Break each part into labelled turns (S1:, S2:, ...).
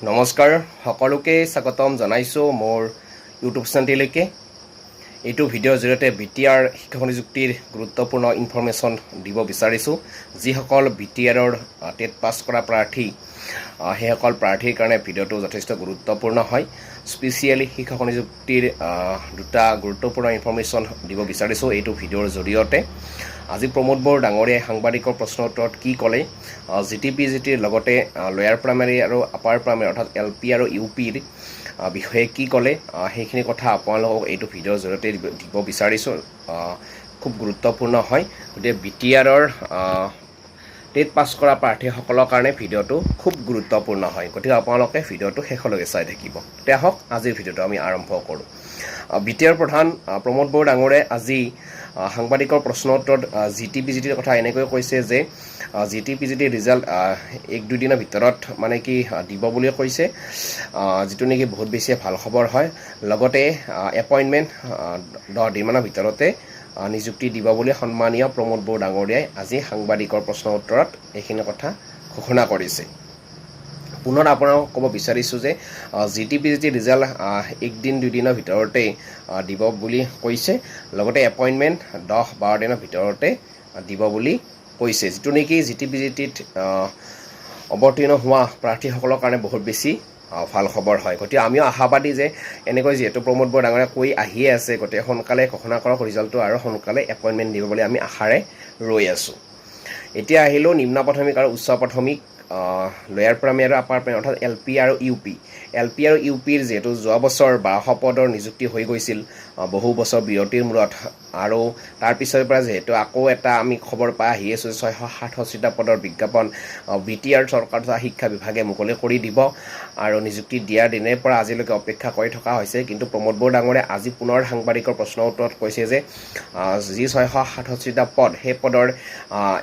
S1: নমস্কাৰ সকলোকে স্বাগতম জনাইছো মোৰ ইউটিউব চেনেললৈকে। এইটো ভিডিঅ'ৰ জৰিয়তে বিটিআৰ শিক্ষক নিযুক্তিৰ গুৰুত্বপূৰ্ণ ইনফৰমেশ্যন দিব বিচাৰিছোঁ। যিসকল বিটিআৰৰ টেট পাছ কৰা প্ৰাৰ্থী সেইসকল প্ৰাৰ্থীৰ কাৰণে ভিডিঅ'টো যথেষ্ট গুৰুত্বপূৰ্ণ হয়। স্পেচিয়েলি শিক্ষক নিযুক্তিৰ দুটা গুৰুত্বপূৰ্ণ ইনফৰমেশ্যন দিব বিচাৰিছোঁ এইটো ভিডিঅ'ৰ জৰিয়তে। আজি প্ৰমোদ বড়ো ডাঙৰীয়াই সাংবাদিকৰ প্ৰশ্ন উত্তৰত কি ক'লে, জিটিপিজিটিৰ লগতে লয়াৰ প্ৰাইমেৰী আৰু আপাৰ প্ৰাইমেৰী অৰ্থাৎ LP আৰু UPৰ বিষয়ে কি ক'লে সেইখিনি কথা আপোনালোকক এইটো ভিডিঅ'ৰ জৰিয়তে দিব বিচাৰিছোঁ। খুব গুৰুত্বপূৰ্ণ হয়, গতিকে বিটিআৰৰ টেট পাছ কৰা প্ৰাৰ্থীসকলৰ কাৰণে ভিডিঅ'টো খুব গুৰুত্বপূৰ্ণ হয়। গতিকে আপোনালোকে ভিডিঅ'টো শেষলৈকে চাই থাকিব। তেতিয়া হওক আজিৰ ভিডিঅ'টো আমি আৰম্ভ কৰোঁ। বিটিআৰ প্ৰধান প্ৰমোদ বড়ো ডাঙৰে আজি সাংবাদিকৰ প্ৰশ্ন উত্তৰত জিটিপিজিটিৰ কথা এনেকৈ কৈছে যে জিটিপিজিটিৰ ৰিজাল্ট 1-2 দিনৰ ভিতৰত মানে কি দিব বুলি কৈছে, যিটো নেকি বহুত বেছি ভাল খবৰ হয়। লগতে এপইণ্টমেণ্ট 10 দিনমানৰ ভিতৰতে নিযুক্তি দিব বুলি সন্মানীয় প্ৰমোদ বড়ো ডাঙৰীয়াই আজি সাংবাদিকৰ প্ৰশ্ন উত্তৰত এইখিনি কথা ঘোষণা কৰিছে। পুনৰ আপোনালোকক ক'ব বিচাৰিছোঁ যে জিটিপিজিটিৰ ৰিজাল্ট 1-2 দিনৰ ভিতৰতে দিব বুলি কৈছে। লগতে এপইণ্টমেণ্ট 10-12 দিনৰ ভিতৰতে দিব বুলি কৈছে, যিটো নেকি জিটিপিজিটিত অৱতীৰ্ণ হোৱা প্ৰাৰ্থীসকলৰ কাৰণে বহুত বেছি ভাল খবৰ হয়। গতিকে আমিও আশাবাদী যে এনেকৈ যিহেতু প্ৰমোদ বড়ো ডাঙৰে কৈ আহিয়ে আছে, গতিকে সোনকালে ঘোষণা কৰক ৰিজাল্টটো আৰু সোনকালে এপইণ্টমেণ্ট দিব বুলি আমি আশাৰে ৰৈ আছোঁ। এতিয়া আহিলোঁ নিম্ন প্ৰাথমিক আৰু উচ্চ প্ৰাথমিক লয়াৰ প্ৰাইমেৰী আৰু আপাৰ প্ৰাইমেৰী অৰ্থাৎ LP আৰু UP। LP আৰু UPৰ যিহেতু যোৱা বছৰ 1200 পদৰ নিযুক্তি হৈ গৈছিল বহু বছৰ বিৰতিৰ মূৰত, আৰু তাৰ পিছৰ পৰা যিহেতু আকৌ এটা আমি খবৰ পাই আহি আছোঁ 667টা পদৰ বিজ্ঞাপন বিটিআৰ চৰকাৰ তথা শিক্ষা বিভাগে মুকলি কৰি দিব, আৰু নিযুক্তি দিয়াৰ দিনাৰ পৰা আজিলৈকে অপেক্ষা কৰি থকা হৈছে। কিন্তু প্ৰমোদ বড়ো ডাঙৰে আজি পুনৰ সাংবাদিকৰ প্ৰশ্নৰ উত্তৰত কৈছে যে যি 667টা পদ সেই পদৰ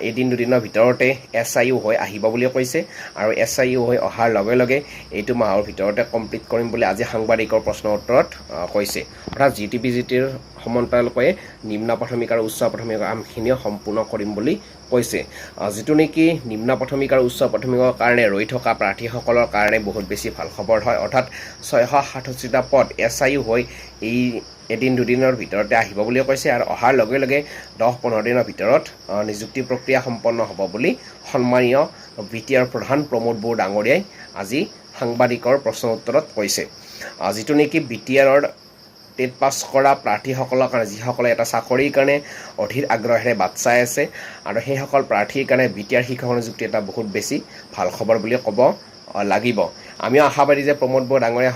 S1: 1-2 দিনৰ ভিতৰতে SIU হৈ আহিব বুলি কৈছে, আৰু SIU হৈ অহাৰ লগে লগে এইটো মাহৰ ভিতৰতে কমপ্লিট কৰিম বুলি আজি সাংবাদিকৰ প্ৰশ্নৰ উত্তৰত কৈছে। অৰ্থাৎ জিটিপিজিটিৰ সমান্তৰালকৈ নিম্ন প্ৰাথমিক আৰু উচ্চ প্ৰাথমিক কামখিনিও সম্পূৰ্ণ কৰিম বুলি কৈছে, যিটো নেকি নিম্ন প্ৰাথমিক আৰু উচ্চ প্ৰাথমিকৰ কাৰণে ৰৈ থকা প্ৰাৰ্থীসকলৰ কাৰণে বহুত বেছি ভাল খবৰ হয়। অৰ্থাৎ 667টা পদ SIU হৈ এই 1-2 দিনৰ ভিতৰতে আহিব বুলি কৈছে, আৰু অহাৰ লগে লগে 10-15 দিনৰ ভিতৰত নিযুক্তি প্ৰক্ৰিয়া সম্পন্ন হ'ব বুলি সন্মানীয় বিটিআৰ প্ৰধান প্ৰমোদ বড়ো ডাঙৰীয়াই আজি সাংবাদিকৰ প্ৰশ্ন উত্তৰত কৈছে। যিটো নেকি বিটিআৰৰ টেট পাছ কৰা প্ৰাৰ্থীসকলৰ কাৰণে যিসকলে এটা চাকৰিৰ কাৰণে অধীৰ আগ্ৰহেৰে বাট চাই আছে, আৰু সেইসকল প্ৰাৰ্থীৰ কাৰণে বিটিআৰ শিক্ষক নিযুক্তি এটা বহুত বেছি ভাল খবৰ বুলি ক'ব লাগিব। আমিও আশাবাদী যে প্ৰমোদ বড়ো ডাঙৰীয়া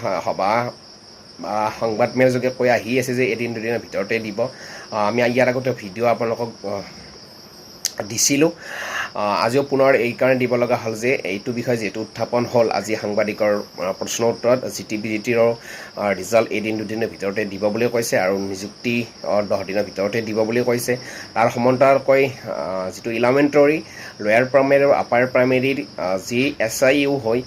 S1: সংবাদ মেল যোগে কৈ আহি আছে যে 1-2 দিনৰ ভিতৰতে দিব। আমি ইয়াৰ আগতে ভিডিঅ' আপোনালোকক দিছিলোঁ। আজিও পুনৰ এইকাৰণে দিব লগা হ'ল যে এইটো বিষয় যিহেতু উত্থাপন হ'ল আজি সাংবাদিকৰ প্ৰশ্ন উত্তৰত জিটিপিজিটিৰ ৰিজাল্ট 1-2 দিনৰ ভিতৰতে দিব বুলি কৈছে, আৰু নিযুক্তি 10 দিনৰ ভিতৰতে দিব বুলি কৈছে। তাৰ সমান্তৰালকৈ যিটো ইলেমেণ্টৰী লয়াৰ প্ৰাইমেৰী আৰু আপাৰ প্ৰাইমেৰীৰ যি SIU হৈ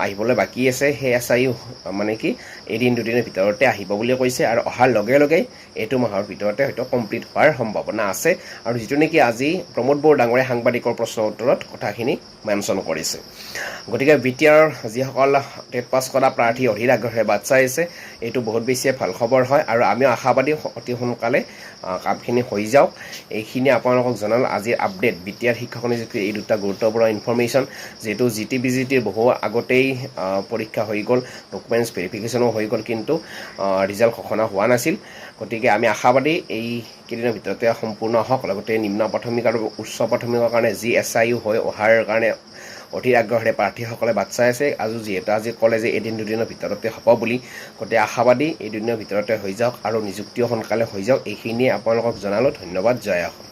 S1: আহিবলৈ বাকী আছে সেই SIU মানে কি 1-2 দিনৰ ভিতৰতে আহিব বুলি কৈছে, আৰু অহাৰ লগে লগে এইটো মাহৰ ভিতৰতে হয়তো কমপ্লিট হোৱাৰ সম্ভাৱনা আছে। আৰু যিটো নেকি আজি প্ৰমোদ বড়ো ডাঙৰে সাংবাদিকৰ প্ৰশ্নৰ উত্তৰত কথাখিনি মেনশ্যন কৰিছে। গতিকে বিটিআৰ যিসকল টেট পাছ কৰা প্ৰাৰ্থী অধীৰ আগ্ৰহেৰে বাট চাই আছে, এইটো বহুত বেছি ভাল খবৰ হয়, আৰু আমিও আশাবাদী অতি সোনকালে কামখিনি হৈ যাওক। এইখিনি আপোনালোকক জনালোঁ আজিৰ আপডেট বিটিআৰ শিক্ষক নিযুক্তিৰ এই দুটা গুৰুত্বপূৰ্ণ ইনফৰমেশ্যন। যিহেতু জিটিপিজিটিৰ বহু আগতেই পৰীক্ষা হৈ গ'ল, ডকুমেণ্টছ ভেৰিফিকেশ্যনো হৈ গ'ল, কিন্তু ৰিজাল্ট ঘোষণা হোৱা নাছিল। গতিকে আমি আশাবাদী এইকেইদিনৰ ভিতৰতে সম্পূৰ্ণ হওক। লগতে নিম্ন প্ৰাথমিক আৰু উচ্চ প্ৰাথমিকৰ কাৰণে যি SIU হৈ অহাৰ কাৰণে অধীৰ আগ্ৰহেৰে প্ৰাৰ্থীসকলে বাট চাই আছে, যিহেতু আজি ক'লে যে 1-2 দিনৰ ভিতৰতে হ'ব বুলি, গতিকে আশাবাদী এই 2 দিনৰ ভিতৰতে হৈ যাওক আৰু নিযুক্তিও সোনকালে হৈ যাওক। এইখিনিয়ে আপোনালোকক জনালোঁ। ধন্যবাদ। জয় অসম।